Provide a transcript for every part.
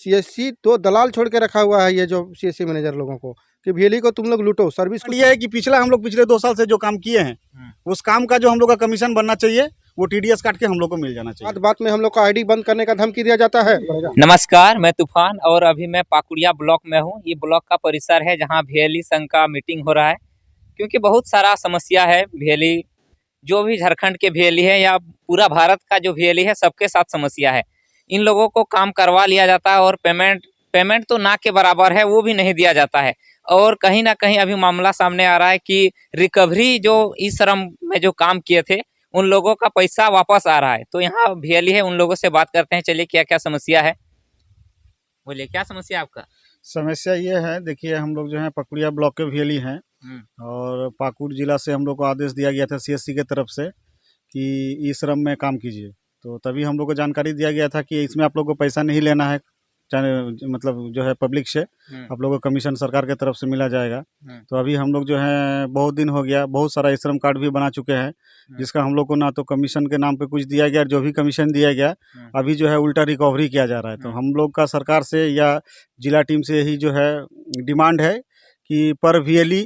CSC तो दलाल छोड़ के रखा हुआ है, ये जो सीएससी मैनेजर लोगों को कि VLE को तुम लोग लूटो, सर्विस ये है कि पिछला हम लोग पिछले 2 साल से जो काम किए हैं उस काम का जो हम लोग का कमीशन बनना चाहिए वो TDS काट के हम लोग को मिल जाना चाहिए। बात में हम लोग का आईडी बंद करने का धमकी दिया जाता है। नमस्कार, मैं तूफान और अभी मैं पाकुड़िया ब्लॉक में हूँ। ये ब्लॉक का परिसर है जहाँ VLE संघ का मीटिंग हो रहा है, क्योंकि बहुत सारा समस्या है। VLE जो भी झारखंड के VLE है या पूरा भारत का जो VLE है, सबके साथ समस्या है। इन लोगों को काम करवा लिया जाता है और पेमेंट तो ना के बराबर है, वो भी नहीं दिया जाता है। और कहीं ना कहीं अभी मामला सामने आ रहा है कि रिकवरी जो ई श्रम में जो काम किए थे उन लोगों का पैसा वापस आ रहा है। तो यहाँ VLE है, उन लोगों से बात करते हैं। चलिए, क्या क्या समस्या है, बोलिए, क्या समस्या है आपका? समस्या ये है, देखिए हम लोग जो है पकुड़िया ब्लॉक के VLE हैं और पाकुड़ जिला से हम लोग को आदेश दिया गया था CSC के तरफ से कि ई श्रम में काम कीजिए। तो तभी हम लोग को जानकारी दिया गया था कि इसमें आप लोग को पैसा नहीं लेना है, मतलब जो है पब्लिक से आप लोगों को कमीशन सरकार के तरफ से मिला जाएगा। तो अभी हम लोग जो है बहुत दिन हो गया, बहुत सारा श्रम कार्ड भी बना चुके हैं, जिसका हम लोग को ना तो कमीशन के नाम पे कुछ दिया गया, जो भी कमीशन दिया गया अभी जो है उल्टा रिकवरी किया जा रहा है। तो हम लोग का सरकार से या जिला टीम से यही जो है डिमांड है कि पर VLE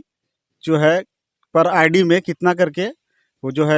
जो है पर ID में कितना करके वो जो है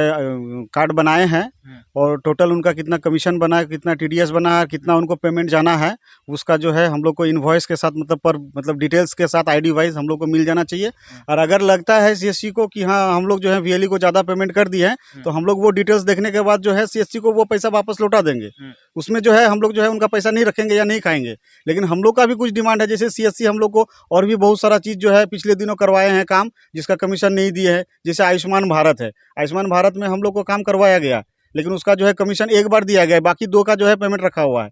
कार्ड बनाए हैं और टोटल उनका कितना कमीशन बना है, कितना TDS बना है, कितना उनको पेमेंट जाना है, उसका जो है हम लोग को इनवॉइस के साथ मतलब डिटेल्स के साथ ID वाइज हम लोग को मिल जाना चाहिए। और अगर लगता है CSC को कि हाँ हम लोग जो है VLE को ज़्यादा पेमेंट कर दिए हैं तो हम लोग वो डिटेल्स देखने के बाद जो है CSC को वो पैसा वापस लौटा देंगे। उसमें जो है हम लोग जो है उनका पैसा नहीं रखेंगे या नहीं खाएंगे। लेकिन हम लोग का भी कुछ डिमांड है, जैसे CSC हम लोग को और भी बहुत सारा चीज़ जो है पिछले दिनों करवाए हैं काम, जिसका कमीशन नहीं दिए हैं। जैसे आयुष्मान भारत है, आयुष्मान भारत में हम लोग को काम करवाया गया, लेकिन उसका जो है कमीशन एक बार दिया गया, बाकी 2 का जो है पेमेंट रखा हुआ है।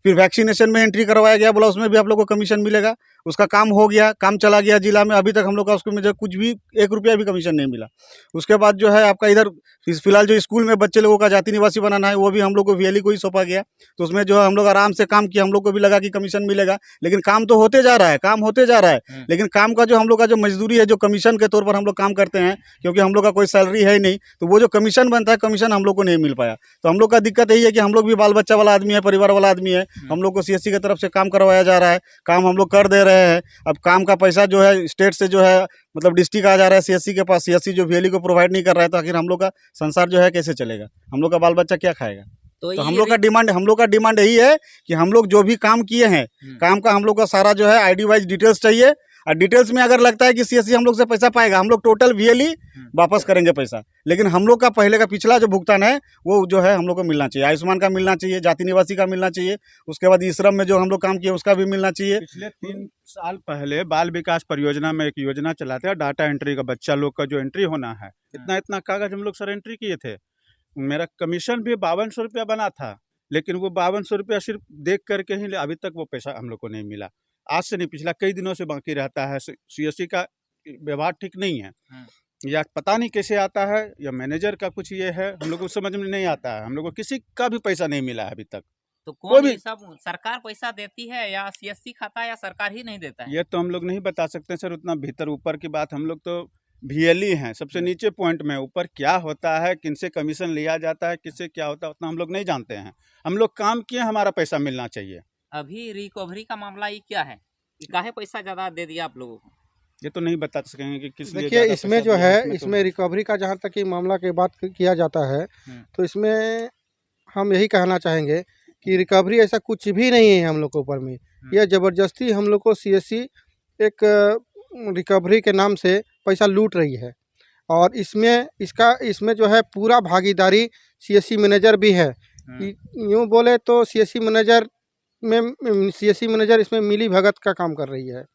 फिर वैक्सीनेशन में एंट्री करवाया गया, बोला उसमें भी आप लोग को कमीशन मिलेगा। उसका काम हो गया, काम चला गया जिला में, अभी तक हम लोग का उसको में जो कुछ भी 1 रुपया भी कमीशन नहीं मिला। उसके बाद जो है आपका इधर फिलहाल जो स्कूल में बच्चे लोगों का जाति निवासी बनाना है वो भी हम लोग को VLE को ही सौंपा गया। तो उसमें जो है हम लोग आराम से काम किया, हम लोग को भी लगा कि कमीशन मिलेगा, लेकिन काम तो होते जा रहा है, काम होते जा रहा है, लेकिन काम का जो हम लोग का जो मजदूरी है, जो कमीशन के तौर पर हम लोग काम करते हैं, क्योंकि हम लोग का कोई सैलरी है ही नहीं, तो वो जो कमीशन बनता है कमीशन हम लोग को नहीं मिल पाया। तो हम लोग का दिक्कत यही है कि हम लोग भी बाल बच्चा वाला आदमी है, परिवार वाला आदमी है, हम लोग को CSC की तरफ से काम करवाया जा रहा है, काम हम लोग कर दे रहे हैं। अब काम का पैसा जो है स्टेट से जो है मतलब डिस्ट्रिक्ट आ जा रहा है CSC के पास, CSC जो VLE को प्रोवाइड नहीं कर रहा है, तो आखिर हम लोग का संसार जो है कैसे चलेगा, हम लोग का बाल बच्चा क्या खाएगा। तो हम लोग का डिमांड यही है कि हम लोग जो भी काम किए हैं, काम का हम लोग का सारा जो है ID वाइज डिटेल्स चाहिए। और डिटेल्स में अगर लगता है कि CSC हम लोग से पैसा पाएगा, हम लोग टोटल VLE वापस करेंगे पैसा, लेकिन हम लोग का पहले का पिछला जो भुगतान है वो जो है हम लोग को मिलना चाहिए। आयुष्मान का मिलना चाहिए, जाति निवासी का मिलना चाहिए, उसके बाद ई श्रम में जो हम लोग काम किए उसका भी मिलना चाहिए। पिछले 3 साल पहले बाल विकास परियोजना में एक योजना चलाते हैं, डाटा एंट्री का, बच्चा लोग का जो एंट्री होना है, इतना कागज हम लोग सर एंट्री किए थे। मेरा कमीशन भी 5200 रुपया बना था, लेकिन वो 5200 रुपया सिर्फ देख करके ही अभी तक वो पैसा हम लोग को नहीं मिला। आज से नहीं, पिछला कई दिनों से बाकी रहता है। CSC का व्यवहार ठीक नहीं है, या पता नहीं कैसे आता है, या मैनेजर का कुछ ये है, हम लोग को समझ में नहीं आता है। हम लोग को किसी का भी पैसा नहीं मिला है अभी तक। तो कौन भी सब सरकार पैसा देती है या CSC खाता है या सरकार ही नहीं देता है? ये तो हम लोग नहीं बता सकते सर, उतना भीतर ऊपर की बात। हम लोग तो VLE हैं, सबसे नीचे पॉइंट में, ऊपर क्या होता है, किनसे कमीशन लिया जाता है, किससे क्या होता है, उतना हम लोग नहीं जानते हैं। हम लोग काम किए, हमारा पैसा मिलना चाहिए। अभी रिकवरी का मामला ये क्या है, काहे पैसा ज्यादा दे दिया आप लोगों को? ये तो नहीं बता सकेंगे कि किस लिए। देखिए इसमें जो है, इसमें रिकवरी का जहाँ तक कि मामला की बात किया जाता है, तो इसमें हम यही कहना चाहेंगे कि रिकवरी ऐसा कुछ भी नहीं है हम लोग के ऊपर में। यह ज़बरदस्ती हम लोग को CSC एक रिकवरी के नाम से पैसा लूट रही है। और इसमें जो है पूरा भागीदारी CSC मैनेजर भी है। यूँ बोले तो CSC मैनेजर इसमें मिली भगत का काम कर रही है।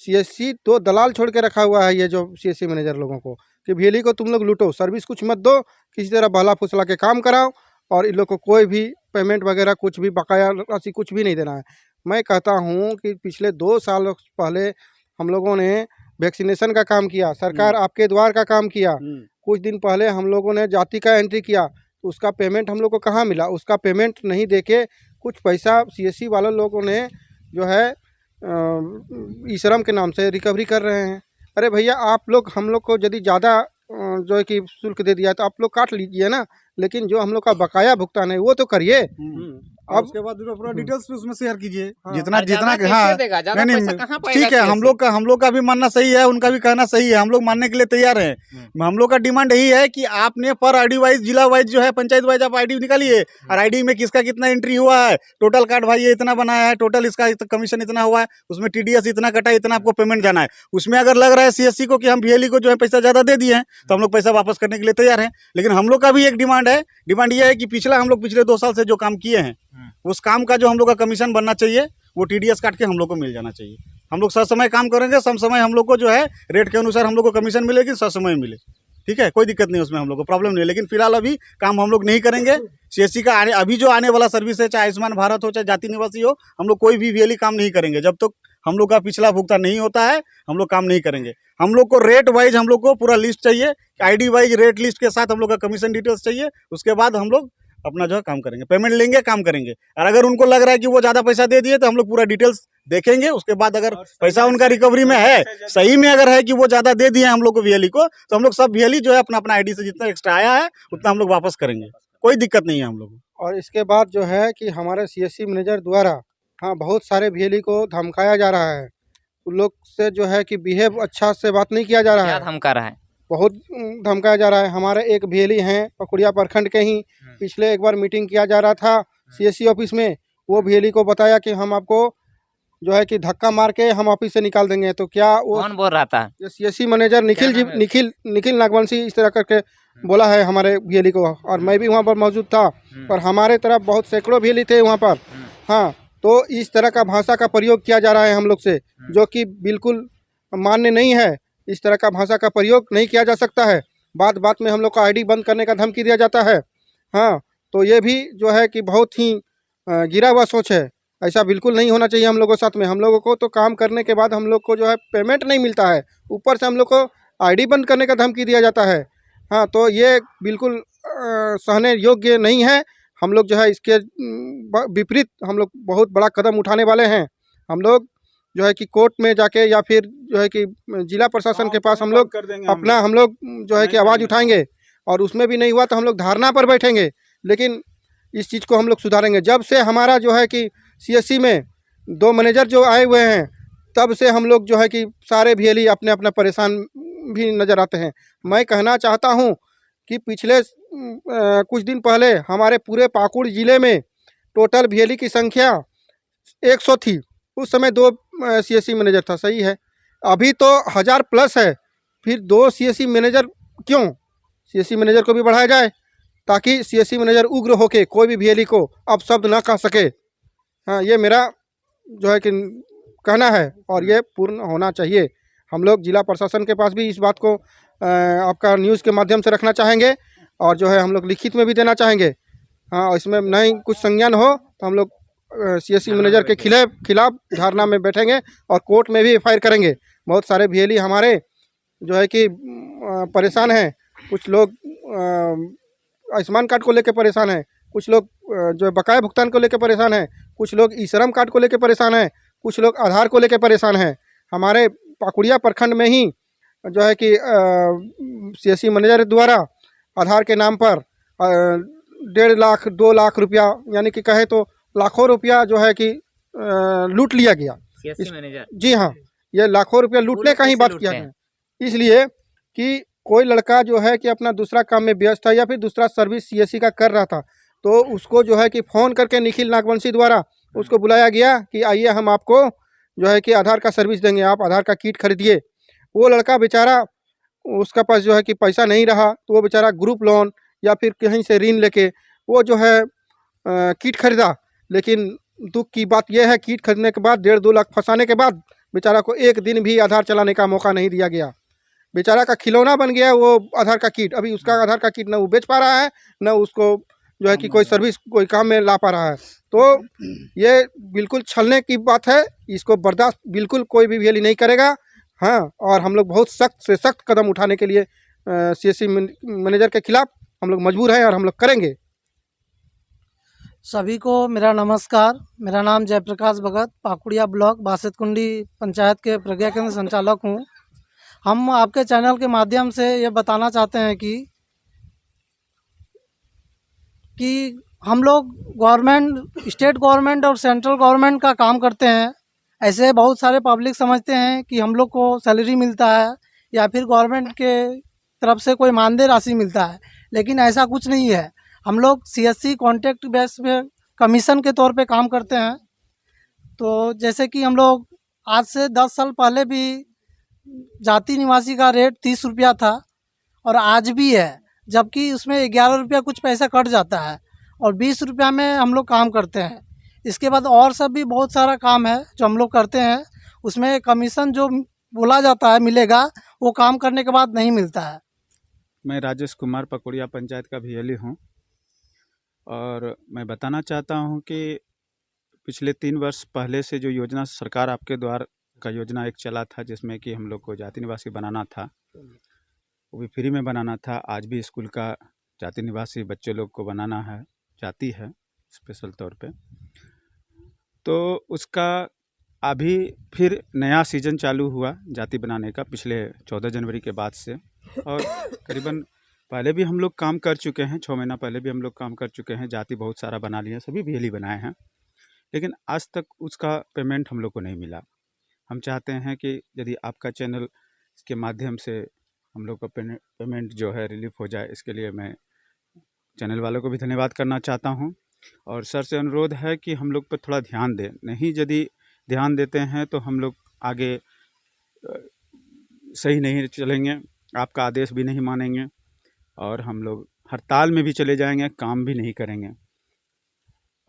CSC तो दलाल छोड़ के रखा हुआ है, ये जो CSC मैनेजर लोगों को कि VLE को तुम लोग लूटो, सर्विस कुछ मत दो, किसी तरह बहला फुसला के काम कराओ, और इन लोग को कोई भी पेमेंट वगैरह कुछ भी बकाया राशि कुछ भी नहीं देना है। मैं कहता हूँ कि पिछले 2 साल पहले हम लोगों ने वैक्सीनेशन का काम किया, सरकार आपके द्वार का काम किया। कुछ दिन पहले हम लोगों ने जाति का एंट्री किया, तो उसका पेमेंट हम लोग को कहाँ मिला? उसका पेमेंट नहीं देके कुछ पैसा CSC वाले लोगों ने जो है ई श्रम के नाम से रिकवरी कर रहे हैं। अरे भैया, आप लोग हम लोग को यदि ज़्यादा जो है कि शुल्क दे दिया तो आप लोग काट लीजिए ना, लेकिन जो हम लोग का बकाया भुगतान है वो तो करिए। अब उसके बाद पूरा डिटेल्स भी उसमें शेयर कीजिए, हाँ। जितना और जितना ज्यादा हाँ कैसे देगा? ज्यादा नहीं पैसा नहीं कहाँ पाएगा ठीक है, हम CSC? लोग का भी मानना सही है, उनका भी कहना सही है, हम लोग मानने के लिए तैयार हैं। हम लोग का डिमांड यही है कि आपने पर आईडी वाइज, जिला वाइज जो है, पंचायत वाइज आप आईडी निकालिए, और आईडी में किसका कितना एंट्री हुआ है, टोटल कार्ड भाई ये इतना बनाया है, टोटल इसका कमीशन इतना हुआ है, उसमें TDS इतना कटा है, इतना आपको पेमेंट जाना है। उसमें अगर लग रहा है CSC को कि हम VLE को जो है पैसा ज्यादा दे दिए हैं, तो हम लोग पैसा वापस करने के लिए तैयार हैं। लेकिन हम लोग का भी एक डिमांड है, डिमांड ये है कि हम लोग पिछले 2 साल से जो काम किए हैं, उस काम का जो हम लोग का कमीशन बनना चाहिए, वो TDS काट के हम लोग को मिल जाना चाहिए। हम लोग समय काम करेंगे, समय हम लोग को जो है रेट के अनुसार हम लोग को कमीशन मिलेगी, समय मिले, ठीक है, कोई दिक्कत नहीं, उसमें हम लोग को प्रॉब्लम नहीं है। लेकिन फिलहाल अभी काम हम लोग नहीं करेंगे। CSC का अभी जो आने वाला सर्विस है, चाहे आयुष्मान भारत हो, चाहे जाति निवासी हो, हम लोग कोई भी VLE काम नहीं करेंगे जब तक हम लोग का पिछला भुगतान नहीं होता है। हम लोग काम नहीं करेंगे। हम लोग को रेट वाइज हम लोग को पूरा लिस्ट चाहिए, ID वाइज रेट लिस्ट के साथ हम लोग का कमीशन डिटेल्स चाहिए। उसके बाद हम लोग अपना जो है काम करेंगे, पेमेंट लेंगे, काम करेंगे। और अगर उनको लग रहा है कि वो ज़्यादा पैसा दे दिए, तो हम लोग पूरा डिटेल्स देखेंगे। उसके बाद अगर पैसा उनका रिकवरी में है, सही में अगर है कि वो ज़्यादा दे दिए हम लोग को VLE को, तो हम लोग सब VLE जो है अपना अपना ID से जितना एक्स्ट्रा आया है उतना हम लोग वापस करेंगे, कोई दिक्कत नहीं है हम लोग को। और इसके बाद जो है कि हमारे CSC मैनेजर द्वारा बहुत सारे VLE को धमकाया जा रहा है। उन लोग से जो है कि बिहेव अच्छा से बात नहीं किया जा रहा क्या है, धमका रहा है? बहुत धमकाया जा रहा है। हमारे एक VLE हैं पकुड़िया प्रखंड के ही, पिछले एक बार मीटिंग किया जा रहा था CSC ऑफिस में। वो VLE को बताया कि हम आपको जो है कि धक्का मार के हम ऑफिस से निकाल देंगे। तो क्या वो कौन बोल रहा था? CSC मैनेजर निखिल जी, नाम है? निखिल नागवंशी इस तरह करके बोला है हमारे VLE को, और मैं भी वहाँ पर मौजूद था। और हमारे तरफ बहुत सैकड़ों VLE थे वहाँ पर। हाँ, तो इस तरह का भाषा का प्रयोग किया जा रहा है हम लोग से, जो कि बिल्कुल मान्य नहीं है। इस तरह का भाषा का प्रयोग नहीं किया जा सकता है। बात बात में हम लोग का ID बंद करने का धमकी दिया जाता है। हाँ, तो ये भी जो है कि बहुत ही गिरा हुआ सोच है। ऐसा बिल्कुल नहीं होना चाहिए हम लोगों के साथ में। हम लोगों को तो काम करने के बाद हम लोग को जो है पेमेंट नहीं मिलता है, ऊपर से हम लोग को ID बंद करने का धमकी दिया जाता है। हाँ, तो ये बिल्कुल सहने योग्य नहीं है। हम लोग जो है इसके विपरीत हम लोग बहुत बड़ा कदम उठाने वाले हैं। हम लोग जो है कि कोर्ट में जाके या फिर जो है कि जिला प्रशासन के पास हम लोग अपना जो है कि आवाज़ उठाएंगे, और उसमें भी नहीं हुआ तो हम लोग धरना पर बैठेंगे। लेकिन इस चीज़ को हम लोग सुधारेंगे। जब से हमारा जो है कि CSC में 2 मैनेजर जो आए हुए हैं, तब से हम लोग जो है कि सारे VLE अपने अपना परेशान भी नज़र आते हैं। मैं कहना चाहता हूं कि पिछले कुछ दिन पहले हमारे पूरे पाकुड़ ज़िले में टोटल VLE की संख्या 100 थी। उस समय 2 CSC मैनेजर था, सही है। अभी तो 1000 प्लस है। फिर 2 CSC मैनेजर क्यों? CSC मैनेजर को भी बढ़ाया जाए, ताकि CSC मैनेजर उग्र होके कोई भी VLE को अब शब्द ना कह सके। हाँ, ये मेरा जो है कि कहना है, और ये पूर्ण होना चाहिए। हम लोग जिला प्रशासन के पास भी इस बात को आपका न्यूज़ के माध्यम से रखना चाहेंगे, और जो है हम लोग लिखित में भी देना चाहेंगे। हाँ, इसमें नहीं कुछ संज्ञान हो तो हम लोग CSC मैनेजर के खिलाफ धरना में बैठेंगे और कोर्ट में भी FIR करेंगे। बहुत सारे VLE हमारे जो है कि परेशान हैं। कुछ लोग आयुष्मान कार्ड को लेकर परेशान हैं, कुछ लोग जो बकाया भुगतान को लेकर परेशान हैं, कुछ लोग ई-श्रम कार्ड को लेकर परेशान हैं, कुछ लोग आधार को लेकर परेशान हैं। हमारे पाकुड़िया प्रखंड में ही जो है कि CSC मैनेजर द्वारा आधार के नाम पर 1.5 लाख 2 लाख रुपया, यानी कि कहे तो लाखों रुपया जो है कि लूट लिया गया। CSC manager? जी हाँ, ये लाखों रुपया लूटने का ही बात किया गया, इसलिए कि कोई लड़का जो है कि अपना दूसरा काम में व्यस्त था या फिर दूसरा सर्विस CSC का कर रहा था, तो उसको जो है कि फ़ोन करके निखिल नागवंशी द्वारा उसको बुलाया गया कि आइए हम आपको जो है कि आधार का सर्विस देंगे, आप आधार का किट खरीदिए। वो लड़का बेचारा, उसका पास जो है कि पैसा नहीं रहा, तो वो बेचारा ग्रुप लोन या फिर कहीं से ऋण लेके वो जो है किट खरीदा। लेकिन दुख की बात यह है, किट खरीदने के बाद 1.5-2 लाख फंसाने के बाद बेचारा को एक दिन भी आधार चलाने का मौका नहीं दिया गया। बेचारा का खिलौना बन गया वो आधार का किट। अभी उसका आधार का किट न वो बेच पा रहा है, न उसको जो है कि कोई सर्विस कोई काम में ला पा रहा है। तो ये बिल्कुल छलने की बात है, इसको बर्दाश्त बिल्कुल कोई भी VLE नहीं करेगा। हाँ, और हम लोग बहुत सख्त से सख्त कदम उठाने के लिए CSC मैनेजर के खिलाफ हम लोग मजबूर हैं और हम लोग करेंगे। सभी को मेरा नमस्कार। मेरा नाम जयप्रकाश भगत, पाकुड़िया ब्लॉक बासतकुंडी पंचायत के प्रज्ञा केंद्र संचालक हूँ। हम आपके चैनल के माध्यम से ये बताना चाहते हैं कि कि हम लोग गवर्नमेंट, स्टेट गवर्नमेंट और सेंट्रल गवर्नमेंट का काम करते हैं। ऐसे बहुत सारे पब्लिक समझते हैं कि हम लोग को सैलरी मिलता है या फिर गवर्नमेंट के तरफ से कोई मानदेय राशि मिलता है, लेकिन ऐसा कुछ नहीं है। हम लोग सीएससी कॉन्ट्रैक्ट बेस पे कमीशन के तौर पे काम करते हैं। तो जैसे कि हम लोग आज से 10 साल पहले भी जाति निवासी का रेट 30 रुपया था और आज भी है, जबकि उसमें 11 रुपया कुछ पैसा कट जाता है और 20 रुपया में हम लोग काम करते हैं। इसके बाद और सब भी बहुत सारा काम है जो हम लोग करते हैं, उसमें कमीशन जो बोला जाता है मिलेगा, वो काम करने के बाद नहीं मिलता है। मैं राजेश कुमार पकुड़िया पंचायत का VLE हूँ और मैं बताना चाहता हूँ कि पिछले 3 वर्ष पहले से जो योजना सरकार आपके द्वारा का योजना एक चला था, जिसमें कि हम लोग को जाति निवासी बनाना था, वो भी फ्री में बनाना था। आज भी स्कूल का जाति निवासी बच्चे लोग को बनाना है, जाती है स्पेशल तौर पे। तो उसका अभी फिर नया सीजन चालू हुआ जाति बनाने का पिछले 14 जनवरी के बाद से, और करीबन पहले भी हम लोग काम कर चुके हैं, 6 महीना पहले भी हम लोग काम कर चुके हैं। जाति बहुत सारा बना लिए, सभी VLE बनाए हैं, लेकिन आज तक उसका पेमेंट हम लोग को नहीं मिला। हम चाहते हैं कि यदि आपका चैनल के माध्यम से हम लोग का पेमेंट जो है रिलीफ हो जाए, इसके लिए मैं चैनल वालों को भी धन्यवाद करना चाहता हूं। और सर से अनुरोध है कि हम लोग पर थोड़ा ध्यान दें, नहीं यदि ध्यान देते हैं तो हम लोग आगे सही नहीं चलेंगे, आपका आदेश भी नहीं मानेंगे और हम लोग हड़ताल में भी चले जाएंगे, काम भी नहीं करेंगे।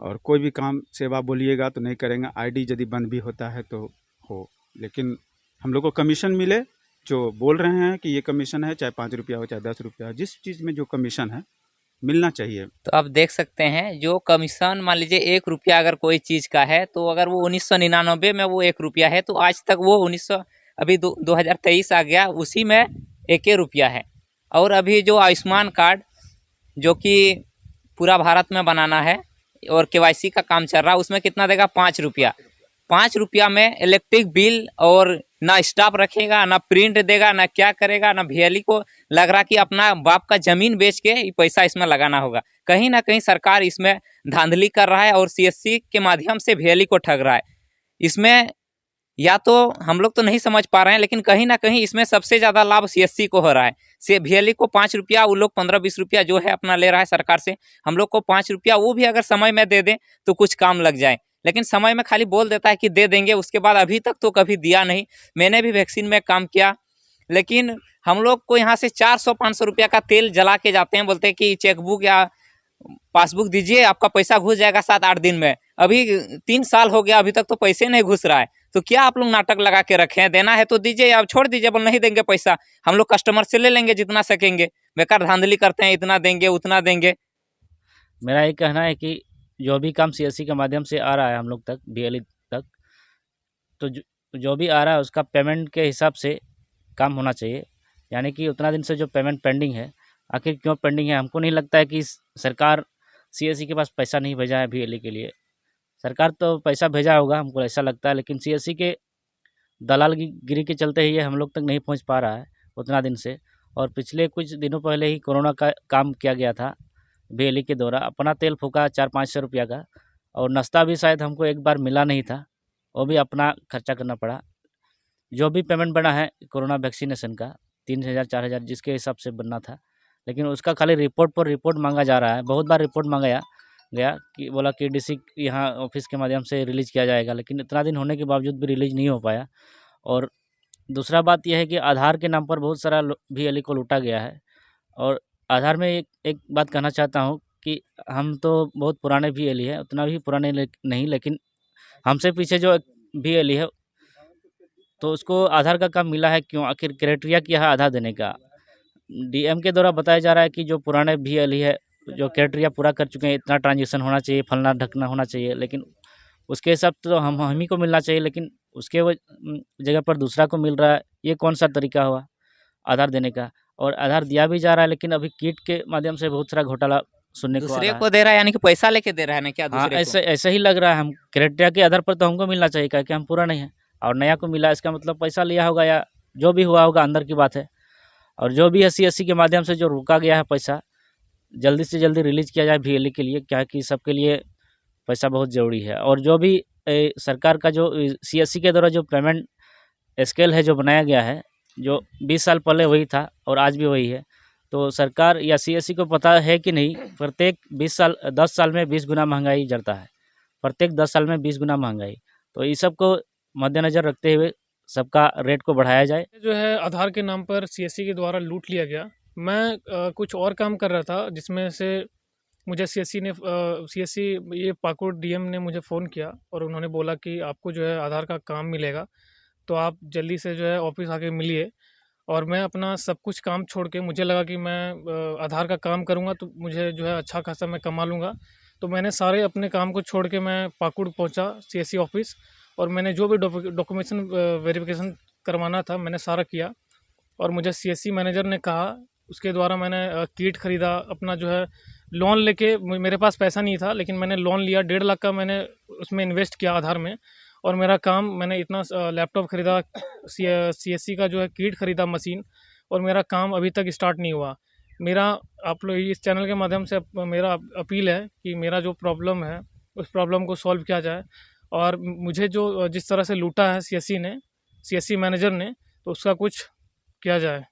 और कोई भी काम सेवा बोलिएगा तो नहीं करेंगे। ID यदि बंद भी होता है तो हो, लेकिन हम लोग को कमीशन मिले। जो बोल रहे हैं कि ये कमीशन है, चाहे 5 रुपया हो चाहे 10 रुपया हो, जिस चीज़ में जो कमीशन है मिलना चाहिए। तो आप देख सकते हैं जो कमीशन, मान लीजिए 1 रुपया अगर कोई चीज़ का है, तो अगर वो 1999 में वो 1 रुपया है, तो आज तक वो 1900 अभी 2023 आ गया, उसी में 1 रुपया है। और अभी जो आयुष्मान कार्ड जो कि पूरा भारत में बनाना है और KYC का काम चल रहा है, उसमें कितना देगा? 5 रुपया। 5 रुपया में इलेक्ट्रिक बिल, और ना स्टाफ रखेगा, ना प्रिंट देगा, ना क्या करेगा, ना VLE को लग रहा कि अपना बाप का जमीन बेच के ये पैसा इसमें लगाना होगा। कहीं ना कहीं सरकार इसमें धांधली कर रहा है और CSC के माध्यम से VLE को ठग रहा है। इसमें या तो हम लोग तो नहीं समझ पा रहे हैं, लेकिन कहीं ना कहीं इसमें सबसे ज़्यादा लाभ CSC को हो रहा है। से VLE को 5 रुपया, वो लोग 15-20 रुपया जो है अपना ले रहा है सरकार से, हम लोग को 5 रुपया, वो भी अगर समय में दे दें तो कुछ काम लग जाए। लेकिन समय में खाली बोल देता है कि दे देंगे, उसके बाद अभी तक तो कभी दिया नहीं। मैंने भी वैक्सीन में काम किया, लेकिन हम लोग को यहाँ से 400-500 रुपया का तेल जला के जाते हैं, बोलते हैं कि चेकबुक या पासबुक दीजिए, आपका पैसा घुस जाएगा 7-8 दिन में। अभी 3 साल हो गया, अभी तक तो पैसे नहीं घुस रहा है। तो क्या आप लोग नाटक लगा के रखे हैं? देना है तो दीजिए या छोड़ दीजिए, बोल नहीं देंगे पैसा, हम लोग कस्टमर से ले लेंगे जितना सकेंगे। बेकार धांधली करते हैं, इतना देंगे उतना देंगे। मेरा ये कहना है कि जो भी काम CSC के माध्यम से आ रहा है हम लोग तक, VLE तक, तो जो भी आ रहा है उसका पेमेंट के हिसाब से काम होना चाहिए। यानी कि उतना दिन से जो पेमेंट पेंडिंग है, आखिर क्यों पेंडिंग है? हमको नहीं लगता है कि सरकार CSC के पास पैसा नहीं भेजा है VLE के लिए। सरकार तो पैसा भेजा होगा, हमको ऐसा लगता है, लेकिन CSC के दलालगिरी के चलते ही ये हम लोग तक नहीं पहुंच पा रहा है उतना दिन से। और पिछले कुछ दिनों पहले ही कोरोना का काम किया गया था VLE के द्वारा, अपना तेल फूका 400-500 रुपया का, और नाश्ता भी शायद हमको एक बार मिला नहीं था, वो भी अपना खर्चा करना पड़ा। जो भी पेमेंट बना है कोरोना वैक्सीनेशन का 3000-4000 जिसके हिसाब से बनना था, लेकिन उसका खाली रिपोर्ट पर रिपोर्ट मांगा जा रहा है। बहुत बार रिपोर्ट मांगा गया कि बोला कि DC यहाँ ऑफिस के माध्यम से रिलीज़ किया जाएगा, लेकिन इतना दिन होने के बावजूद भी रिलीज़ नहीं हो पाया। और दूसरा बात यह है कि आधार के नाम पर बहुत सारा VLE को लूटा गया है। और आधार में एक बात कहना चाहता हूँ कि हम तो बहुत पुराने VLE हैं, उतना भी पुराने नहीं, लेकिन हमसे पीछे जो VLE है तो उसको आधार का काम मिला है क्यों? आखिर क्राइटेरिया क्या है आधार देने का? DM के द्वारा बताया जा रहा है कि जो पुराने VLE है, जो क्राइटेरिया पूरा कर चुके हैं, इतना ट्रांजेक्शन होना चाहिए, फलना ढकना होना चाहिए, लेकिन उसके हिसाब तो हम ही को मिलना चाहिए, लेकिन उसके जगह पर दूसरा को मिल रहा है। ये कौन सा तरीका हुआ आधार देने का? और आधार दिया भी जा रहा है, लेकिन अभी किट के माध्यम से बहुत सारा घोटाला सुनने को आ दूसरे रहा है। को दे रहा है, यानी कि पैसा लेके दे रहा है ना क्या हाँ, दूसरे को? ऐसे ही लग रहा है। हम क्राइटेरिया के आधार पर तो हमको मिलना चाहिए, क्योंकि हम पूरा नहीं है और नया को मिला, इसका मतलब पैसा लिया होगा या जो भी हुआ होगा, अंदर की बात है। और जो भी है CSC के माध्यम से जो रुका गया है पैसा, जल्दी से जल्दी रिलीज़ किया जाए VLE के लिए, क्या कि सबके लिए पैसा बहुत ज़रूरी है। और जो भी सरकार का जो CSC के द्वारा जो पेमेंट स्केल है जो बनाया गया है, जो 20 साल पहले वही था और आज भी वही है, तो सरकार या CSC को पता है कि नहीं, प्रत्येक 10 साल में 20 गुना महंगाई बढ़ता है, प्रत्येक 10 साल में 20 गुना महंगाई। तो इस सब को मद्देनज़र रखते हुए सबका रेट को बढ़ाया जाए। जो है आधार के नाम पर CSC के द्वारा लूट लिया गया। मैं कुछ और काम कर रहा था, जिसमें से मुझे CSC ये पाकुड़ DM ने मुझे फ़ोन किया और उन्होंने बोला कि आपको जो है आधार का काम मिलेगा, तो आप जल्दी से जो है ऑफ़िस आके मिलिए। और मैं अपना सब कुछ काम छोड़ के, मुझे लगा कि मैं आधार का काम करूँगा तो मुझे जो है अच्छा खासा मैं कमा लूँगा। तो मैंने सारे अपने काम को छोड़ के मैं पाकुड़ पहुँचा CSC ऑफ़िस, और मैंने जो भी डॉक्यूमेंटेशन वेरिफिकेशन करवाना था मैंने सारा किया। और मुझे CSC मैनेजर ने कहा, उसके द्वारा मैंने किट ख़रीदा, अपना जो है लोन लेके, मेरे पास पैसा नहीं था लेकिन मैंने लोन लिया, 1.5 लाख का मैंने उसमें इन्वेस्ट किया आधार में। और मेरा काम, मैंने इतना लैपटॉप ख़रीदा, CSC का जो है किट ख़रीदा, मशीन, और मेरा काम अभी तक स्टार्ट नहीं हुआ। मेरा आप लोग इस चैनल के माध्यम से मेरा अपील है कि मेरा जो प्रॉब्लम है उस प्रॉब्लम को सॉल्व किया जाए, और मुझे जो जिस तरह से लूटा है CSC मैनेजर ने, तो उसका कुछ किया जाए।